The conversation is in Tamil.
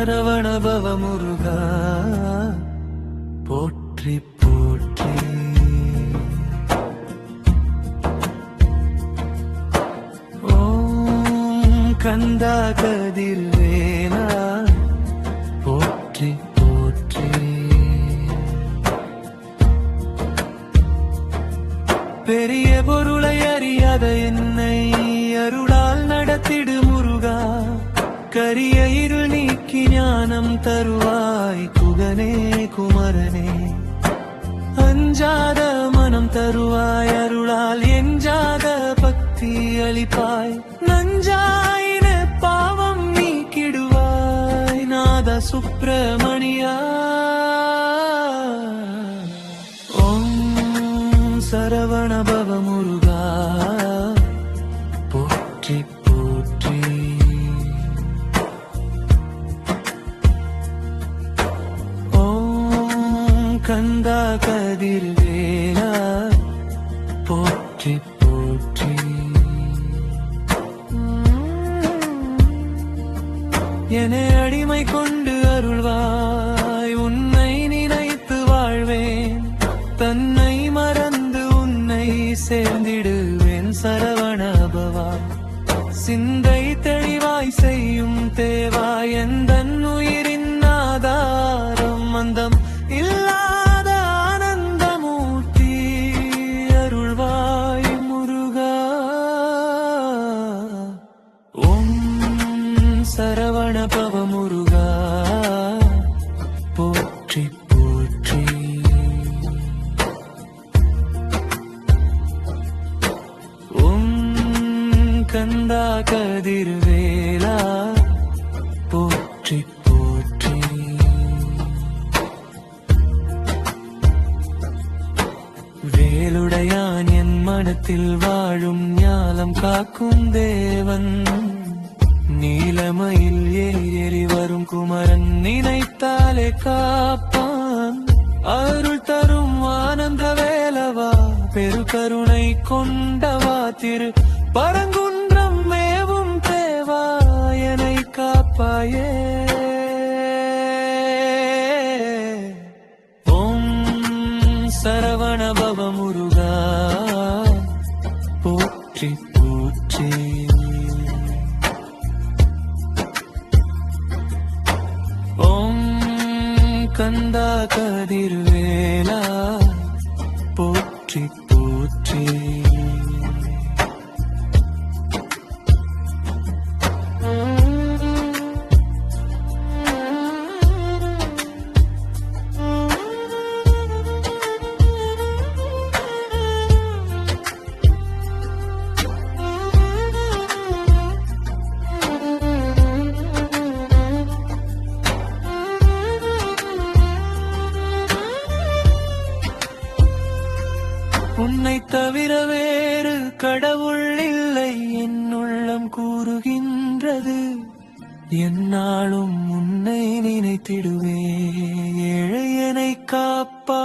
சரவணபவ முருகா போற்றி போற்றி. ஓம் கந்தா கதிர்வேலா போற்றி போற்றி. பெரிய பொருளை அறியாத என்னை அருளால் நடத்திடு முருகா. கரிய இருள் நீக்கி ஞானம் தருவாய் குகனே குமரனே. அஞ்சாத மனம் தருவாய் அருளால் எஞ்சாத பக்தி அளிப்பாய். நஞ்சாயின பாவம் நீக்கிடுவாய் நாத சுப்பிரமணியா. ஓம் சரவணபவ முருகா போற்றி போற்றி. கந்தா கதிர்வேலா போற்றி போற்றி. என்னை அடிமை கொண்டு அருள்வாய் உன்னை நினைத்து வாழ்வேன். தன்னை மறந்து உன்னை சேர்ந்திடுவேன் சரவணபவா. சிந்தை தெளிவாய் செய்யும் தேவாய் எந்தன் உயிரின் ஆதாரம். அந்தம் இல்லாத ஆனந்தமூர்த்தி அருள்வாய் முருகா. ஓம் சரவணபவ முருகா போற்றி போற்றி. ஓம் கந்தா கதிர்வேலா போற்றி போற்றி. வேலுடையான் என் மனத்தில் வாழும் ஞாலம் காக்கும் தேவன். நீலமயில் ஏறி வரும் குமரன் நினைத்தாலே காப்பான். அருள் தரும் ஆனந்த வேலவா பெருகருணை கொண்டவா. திரு பரங்குன்றம் மேவும் தேவா என்னை காப்பாயே. சரவணபவ முருகா போற்றி போற்றி. ஓம் கந்தா கதிர்வேலா போற்றி போற்றி. உன்னை தவிர வேறு கடவுள் இல்லை என் உள்ளம் கூறுகின்றது. என்னாலும் உன்னை நினைத்திடுவே ஏழையனை காப்பா.